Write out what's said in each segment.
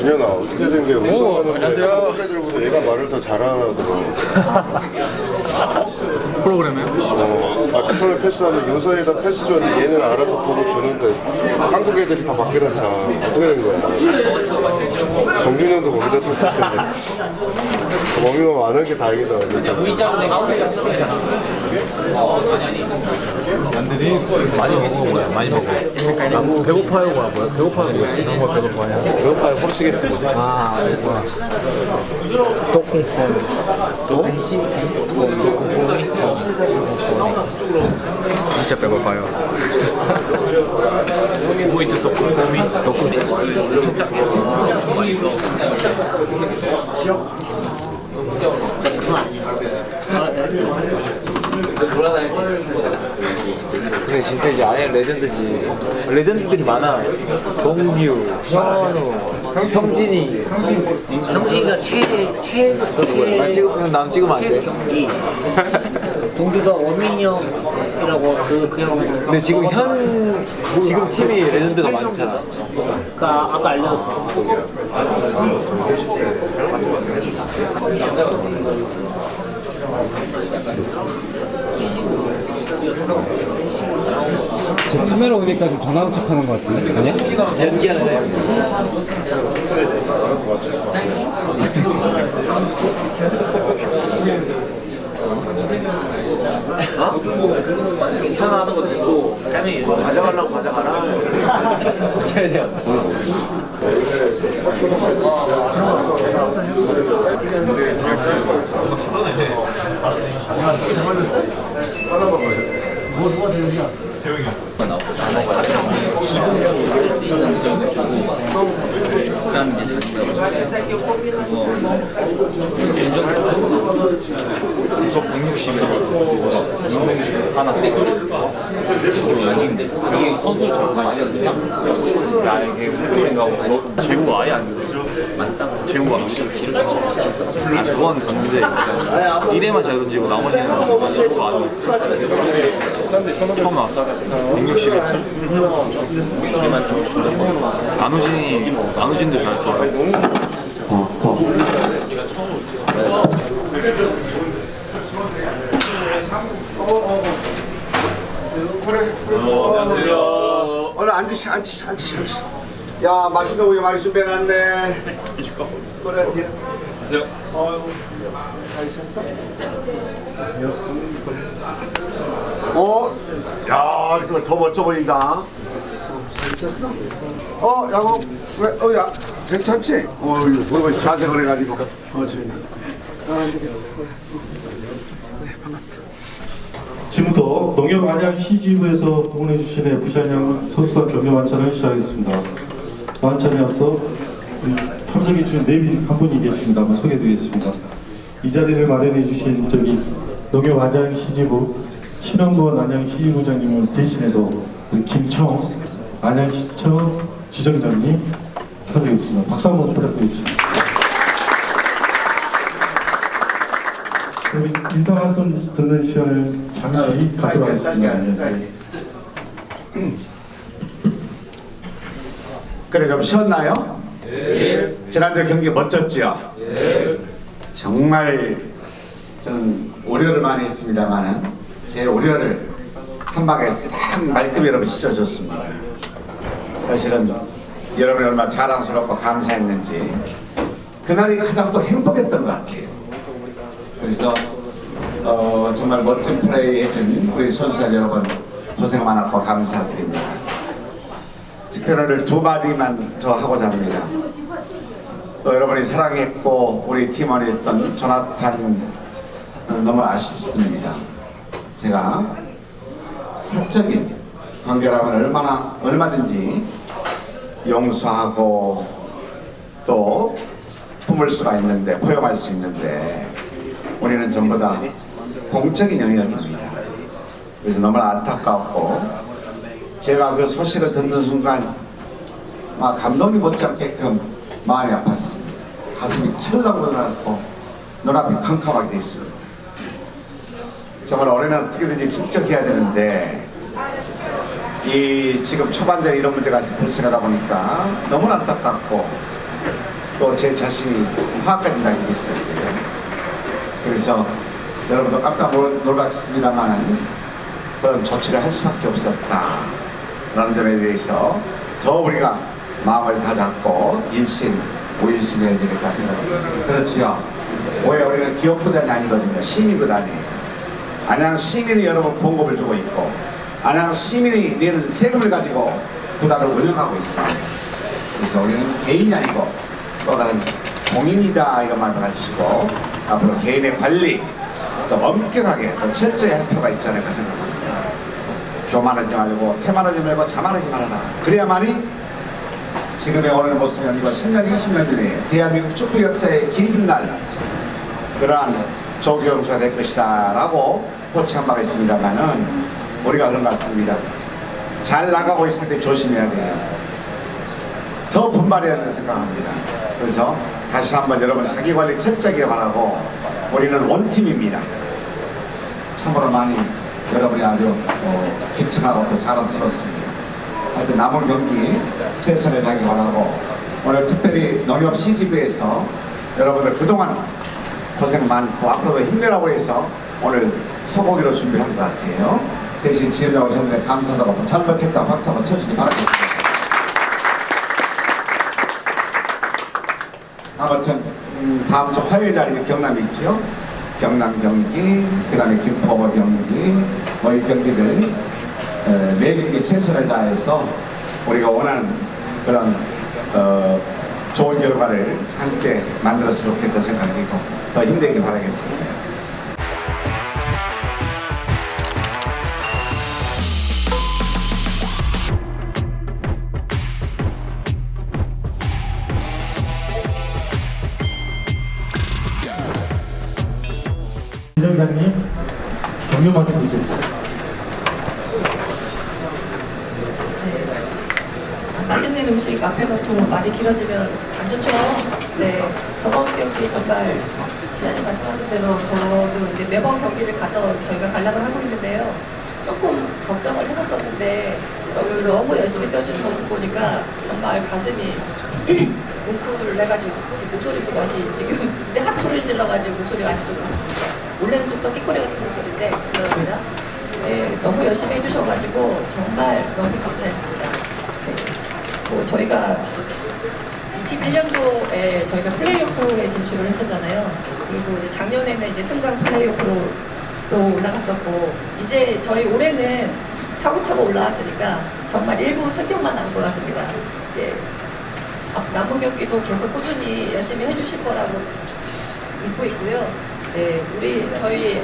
준현아 어떻게 된 게 운동하는 안녕하세요. 한국 애들보다 얘가 말을 더 잘하더라고. 프로그램이요? 아, 처음에 패스하면 요 사이에다 패스 줬는데 얘는 알아서 보고 주는데 한국 애들이 다 밖에 나차. 어떻게 된 거야? 정준현도 거기다 쳤을 텐데. 범위가 많은 게 다행이다. 남들이 많이 먹는 거야. 많이 먹어. 나무 배고파요가 뭐야? 배고파요 뭐지? 이런 거 배고파요. 배고파요 포르투게스 뭐지? 아, 이거구나. 또콩콩. 또? 진짜 배고파요. 보이트 또콩콩이. 또콩이. 근데 진짜 이제 아예 레전드지. 레전드들이 많아. 동규, 현우, 형진이. 형진이가 나 찍으면 남 찍으면 안 돼. 경기. 동규가 원민이 형이라고 그 형. 근데 지금 지금 팀이 레전드가 많잖아. 아까 알려줬어. 지금 카메라 오니까 좀 전화하는 척 하는 것 같은데? 아니야? 연기하는 애. 괜찮아 하는 것도 있고, 그다음에 가져가려고 가져가라. 최대한. 그다음 이제 구속 160이라고 하나. 아닌데 이게 선수를 잘 사시는 야 이게 운동인가 뭐 재고 아예 안 되죠? 재고가 안 되죠? 아 그건 던데 1회만 잘 던지고 나머지는 재고가 안 돼. 처음 나왔어? 160에 나누진도 잘 쳐. 안녕하세요. 오늘 앉으시. 야, 맛있는 우유 많이 준비해놨네. 그래, 뒤에. 안녕하세요. 잘 있었어? 야, 이거 더 멋져 보인다. 잘 있었어? 야고, 왜, 야, 괜찮지? 이거 보고 자세 그래가지고. 지금. 지금부터 농협 안양 시지부에서 동원해주신 부산양 선수단 경력 완찬을 시작하겠습니다. 완찬에 앞서 참석해주신 내빈 한 분이 계십니다. 한번 소개해드리겠습니다. 이 자리를 마련해주신 농협 안양 시지부 신원권 안양 시지부장님을 대신해서 우리 김청 안양시청 지정장님 하시겠습니다. 박수 한번 부탁드리겠습니다. 인사 말씀 듣는 시간을 잠시 갖도록 하겠습니다. 그래 좀 쉬었나요? 네. 지난주 경기 멋졌지요? 네. 정말 저는 우려를 많이 했습니다만은 제 우려를 한 방에 싹 말끔히 여러분 씻어줬습니다. 사실은 여러분이 얼마나 자랑스럽고 감사했는지 그날이 가장 또 행복했던 것 같아요. 그래서 정말 멋진 플레이 해준 우리 선수들 여러분 고생 많았고 감사드립니다. 특별히를 두 마디만 더 하고자 합니다. 또 여러분이 사랑했고 우리 팀원이었던 조나탄 너무 아쉽습니다. 제가 사적인 관계라면 얼마든지 용서하고 또 품을 수가 있는데 포용할 수 있는데 우리는 전부 다 공적인 영역입니다. 그래서 너무나 안타깝고 제가 그 소식을 듣는 순간 막 감동이 못지않게끔 마음이 아팠습니다. 가슴이 철렁거려갖고 눈앞이 캄캄하게 돼 있어요. 정말 올해는 어떻게든지 축적해야 되는데 이 지금 초반전에 이런 문제가 발생하다 보니까 너무나 안타깝고 또 제 자신이 화까지 나게 있었어요. 그래서 여러분도 깜짝 놀랐습니다만 그런 조치를 할 수밖에 없었다라는 점에 대해서 더 우리가 마음을 다잡고 일신, 오일신해야 되겠다 생각합니다. 그렇지요. 왜 우리는 기업부단이 아니거든요. 시민부단이에요. 안양 시민이 여러분 봉급을 주고 있고 안양 시민이 내는 세금을 가지고 부단을 운영하고 있습니다. 그래서 우리는 개인이 아니고 또 다른 공인이다 이런 말을 가지시고 앞으로 개인의 관리 더 엄격하게 더 철저히 할 필요가 있지 않을까 생각합니다. 교만하지 말고 태만하지 말고 자만하지 말아라. 그래야만이 지금의 오늘 모습이 아니고 10년, 20년 전에 대한민국 축구 역사의 길이 빛날 그러한 조경수가 될 것이다 라고 호칭한 바가 있습니다만은 우리가 그런 것 같습니다. 잘 나가고 있을 때 조심해야 돼요. 더 분발해야 된다고 생각합니다. 그래서 다시 한번 여러분 자기관리 철저하게 바라고 우리는 원팀입니다. 참으로 많이 여러분이 아주 기특하고 또 자랑스럽습니다. 하여튼 남은 경기 최선을 다하기 바라고 오늘 특별히 농협 CGV에서 여러분들 그동안 고생 많고 앞으로도 힘내라고 해서 오늘 소고기로 준비한 것 같아요. 대신 지혜자 오셨는데 감사하다고 잘 먹겠다 박수 한번 쳐주시기 바라겠습니다. 아무튼 다음 주 화요일 날에 경남이 있죠. 경남 경기, 그 다음에 김포 경기, 이 경기를 매 경기 최선을 다해서 우리가 원하는 그런 좋은 결과를 함께 만들었으면 좋겠다 생각이고 더 힘내기 바라겠습니다. 지점장님 격려 말씀 주겠습니다. 맛있는 음식 앞에 놓고 말이 길어지면 안 좋죠. 네, 저번 경기 정말 지난해 말씀하신 대로 저도 이제 매번 경기를 가서 저희가 관람을 하고 있는데요. 조금 걱정을 했었었는데 너무 열심히 뛰어주는 모습 보니까 정말 가슴이 뭉클해가지고 목소리도 맛이 지금 근데 핫 소리를 질러가지고 목소리 맛이 좀 났습니다. 원래는 좀 더 끼꼬리 같은 목소리인데 죄송합니다. 네, 너무 열심히 해주셔가지고 정말 너무 감사했습니다. 네. 저희가 21년도에 저희가 플레이오프에 진출을 했었잖아요. 그리고 이제 작년에는 이제 승강 플레이오프로 올라갔었고 이제 저희 올해는 차곡차곡 올라왔으니까 정말 일부 승격만 남은 것 같습니다. 이제 남은 경기도 계속 꾸준히 열심히 해주실 거라고 믿고 있고요. 네, 저희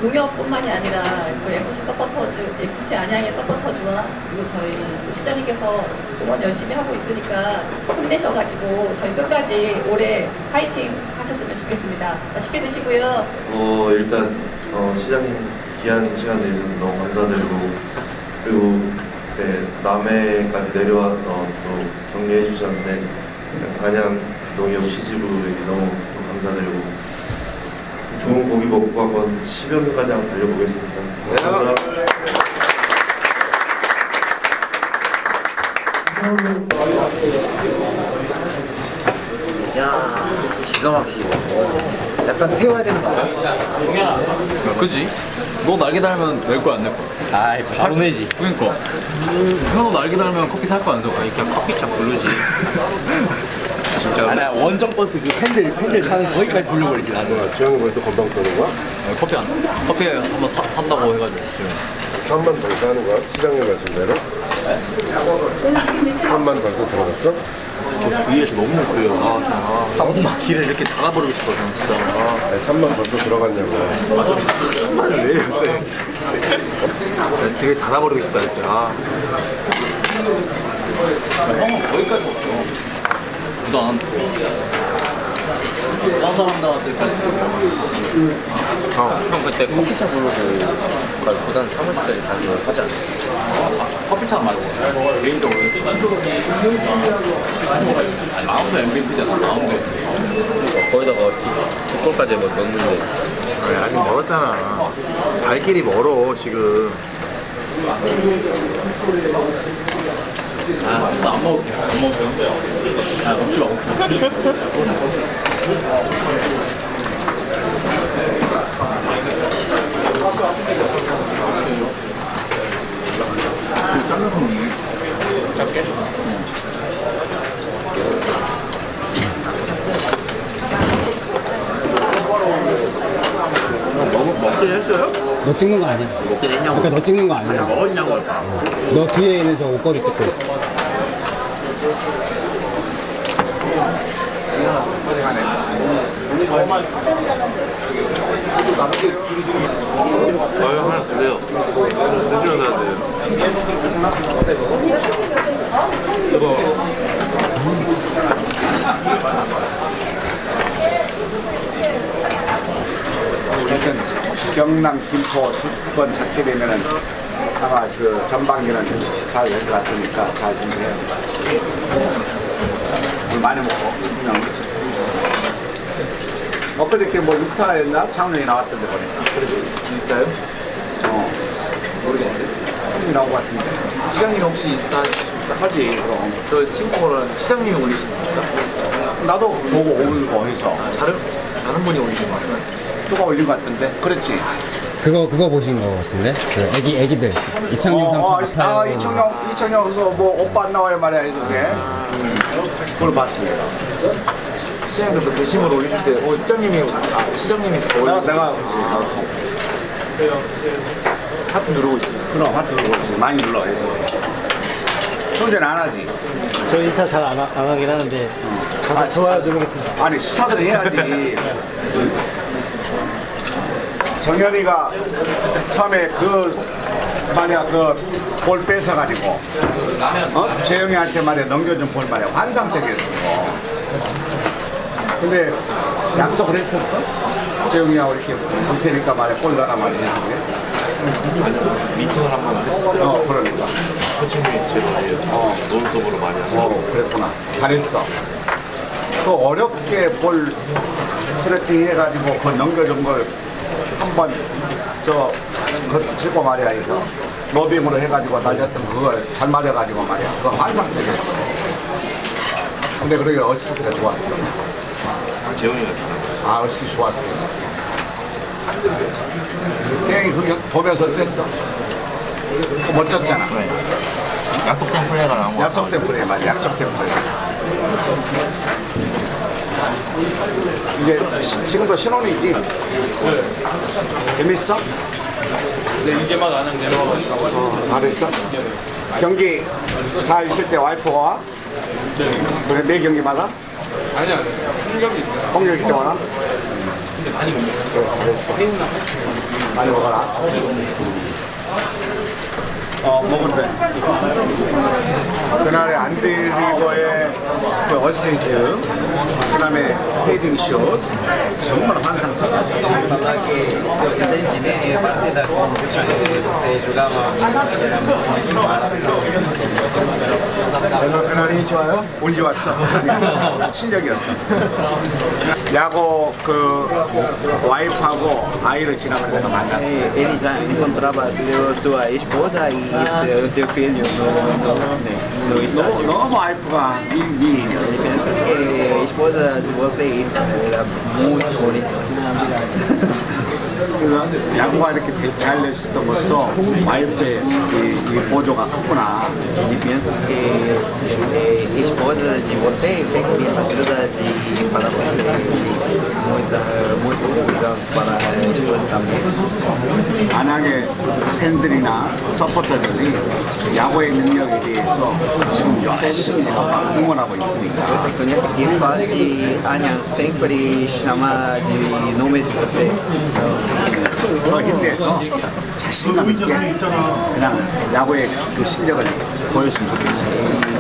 농협뿐만이 아니라 그 FC 안양의 서포터즈와 그리고 저희 시장님께서 응원 열심히 하고 있으니까 힘내셔가지고 저희 끝까지 올해 파이팅 하셨으면 좋겠습니다. 맛있게 드시고요. 일단 시장님 귀한 시간 내주셔서 너무 감사드리고 그리고 네, 남해까지 내려와서 또 격려해 주셨는데 안양 농협 CGV에게 너무 감사드리고 좋은 고기 먹고 한번 10연승까지 한번 달려보겠습니다. 감사합니다. 야, 기가 막히고. 약간 태워야 되는 거 같아. 그지? 너 날개 달면 낼 거야 안 낼 거야? 아이 바로 내지. 그러니까 현우 날개 달면 커피 살 거야 안 살 거야? 그냥 커피차 부르지. 아니 원정 버스 그 팬들 타는 거기까지 돌려버리지 나는. 지영이 벌써 건방 떠는 거야? 커피 한번 산다고 해가지고 지금. 3만 벌써 하는 거야? 시장님 말씀대로? 3만 벌써 들어갔어? 저 주위에서 너무 웃겨요. 길을 이렇게 닫아버리고 싶어서 진짜. 아니, 3만 벌써 들어갔냐고. 맞아. 3만을 왜 했어요? 길을 닫아버리고 싶다 이렇게. 거기까지 없어. 부산 사람들한테 형 그때 커피차 불러서 부산 3월달에 가서 하지 않아요? 커피차 말고 개인적으로 마운드 MVP잖아. 마운드 거기다가 뒷골까지 뭐 넣는데 아직 멀었잖아. 갈 길이 멀어 지금. 나안 먹을게. 안 먹어요. 아, 먹지 마, 먹지 마. 먹긴 했어요? 너 찍는 거 아니야? 먹긴 했냐고. 그러니까 너 찍는 거 아니야? 먹었냐고. 너 뒤에 있는 저 옷걸이 찍고 있어. 저희 하나 드세요. 드시면 돼요. 하여튼 경남 김포 수도권 찾게 되면은 아마 그 전방기는 잘 될 것 같으니까 잘 준비해요. 오늘 많이 먹고 그냥 엊그저께 뭐 인스타였나? 창문이 나왔던데 보니까. 인스타요? 모르겠는데 창문이 나온 것 같은데. 시장님 혹시 인스타 하지? 그럼. 저 친구랑 시장님이 올리십니까? 나도 보고 올고 해서 다른 분이 올리신 것 같아요. 누가 올린 것 같은데. 그렇지. 그거 보신 거 같은데? 그 애기들. 이창용 삼촌. 아 이청용서 뭐 오빠 안 나와요 말이야 이렇게. 그걸 봤습니다. 시장님도 그 게시물 올리실 때, 시장님이 내가 하트 누르고 있어요. 그럼 하트 누르고 있지. 많이 눌러 해서. 손대는 안 하지. 저 인사 잘 안 하긴 하는데 좋아요 누르겠습니다. 아니 스타들은 해야지. 정현이가 처음에 만약 볼 뺏어가지고 재영이한테 말이야 넘겨준 볼 말이야 환상적이었어. 근데 약속을 했었어? 재영이하고 이렇게 볼 테니까 말이야 골 넣어라 말이야 해서 그래? 미팅을 한 번 했었어요. 그러니까. 코칭이 제로 논속으로 많이 하고. 그랬구나. 잘했어. 그 어렵게 볼 스트레칭 해가지고 그 넘겨준 걸 한번 찍고 말이야 이거 로빙으로 해가지고 날렸던 그걸 잘 맞아가지고 말이야 그거 환상적이었어. 근데 그러게 어시스트가 좋았어. 재훈이가 아 어시스트 좋았어. 태영이 그거 보면서 어땠어? 그거 멋졌잖아. 약속된 플레이가 나온 거 약속된 플레이 맞아. 약속된 플레이. 이제 지금도 신혼이지? 재밌어? 근데 이제 막 아는데. 잘했어? 경기 다 있을 때 와이프가 와? 그래, 매 경기마다? 아니야, 홍경이 있어요. 홍경기 때 와라? 근데 많이 못 먹어. 그래, 잘했어. 많이 먹어라. 먹으면 돼. 그날의 안드리거의 그 어시스트, 그 다음에 헤딩슛, 정말 환상적이었어. 그날이 좋아요? 운 좋았어. 실력이었어. 야구 와이프하고 아이를 지나가면서 만났어. Ele já encontrava tua esposa e o teu filho no estádio. 너무 와이프가 미인이었어. Pensa que a esposa de vocês era muito bonita. 그래서 야구가 이렇게 잘 내줬던 것도 와이프의 이 보조가 컸구나. E pensa que a esposa de vocês sempre ajuda para vocês. Muito obrigado para a esposa também. 만약에 팬들이나 서포터들이 야구의 능력에 대해서 지금 열심히 막 응원하고 있으니까 Você conhece que faz Anya sempre chama de nome de vocês. 더 힘내서 자신감 있게 그냥 야구의 그 실력을 보여주면 좋겠어요.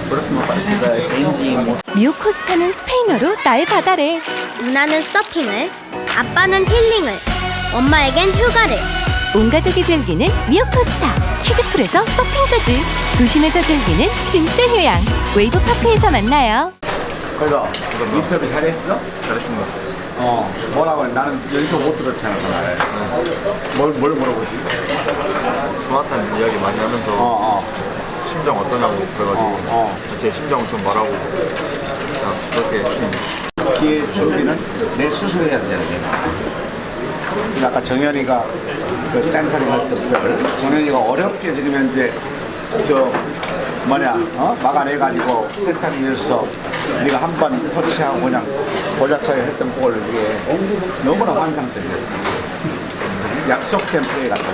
Próxima partida tem 뮤코스타는 스페인어로 나의 바다래. 누나는 서핑을, 아빠는 힐링을, 엄마에겐 휴가를. 온 가족이 즐기는 뮤코스타. 키즈풀에서 서핑까지. 도심에서 즐기는 진짜 휴양. 웨이브파크에서 만나요. 그래서 인터뷰 잘했어? 잘했습니다. 뭐라고 해? 나는 여기서 못 들었잖아. 뭘 물어보지? 좋았다는 이야기 많이 하면서 심정 어떠냐고 그래가지고 제 심정 좀 말하고 그냥 그렇게 했습니다. 기회 준비는 내 스스로 해야 되잖아요. 근데 아까 정현이가 그 센터링 할 때부터 정현이가 어렵게 지금 이제 막아내가지고 센터링에서 우리가 한 번 터치하고 그냥 보자차에 했던 볼을 이게 너무나 환상적이었어. 약속된 플레이 같았어.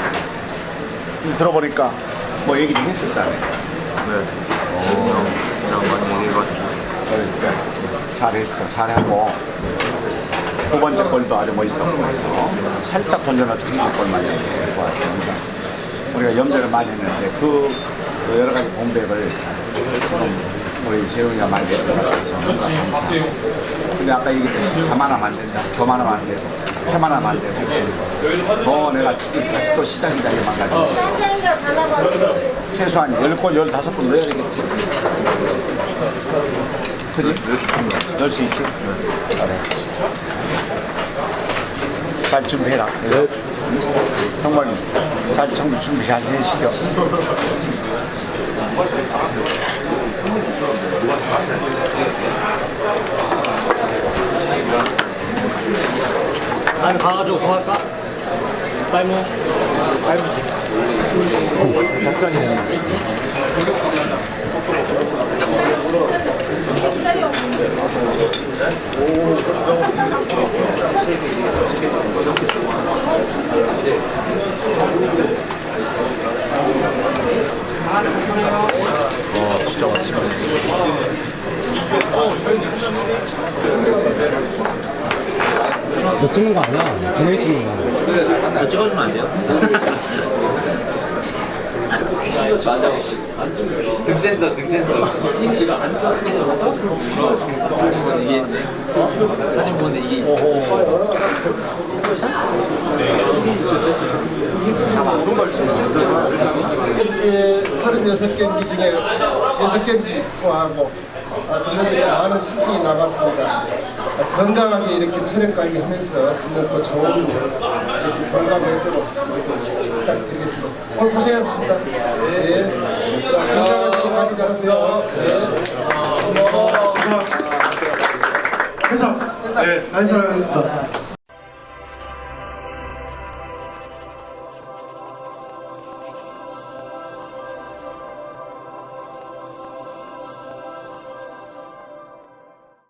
들어보니까 뭐 얘기 좀 했었잖아요. 네. 그냥 많이 얘기해가지고. 잘했어. 잘하고 두 번째 골도 아주 멋있었고 해서 살짝 던져놔도 골만 좋았습니다. 우리가 염려를 많이 했는데 그 여러 가지 공백을 우리 재웅이가 많이 했더라고요. 근데 아까 얘기했듯이 자만하면 안 된다. 더 많으면 안 되고 패만하면 안 되고 더 내가 다시 또 시작이다 이만 가지고 최소한 10골, 15골 넣어야 되겠지. 그지? 넣을 수 있지? 그래. 잘 준비해라. 네. 정말 잘 준비 잘 해시죠. 아니 가가지고 뭐 할까? 빨무 작전이네. 진짜 맛있네. 너 찍는 거 아니야? 정현이 찍는 거. 저 찍어주면 안 돼요? 맞아. 등 센서. 이게 이제 사진 보는데 이게 있어. 현재 36경기 중에 6경기 소화하고 그런데 많은 신경이 나갔습니다. 건강하게 이렇게 체력관리 하면서 또 좋은 건강을 부탁드리겠습니다. 오늘 고생하셨습니다. 네. 건강하시고 많이 잘하세요. 네. 회장. 네, 안녕하십니까.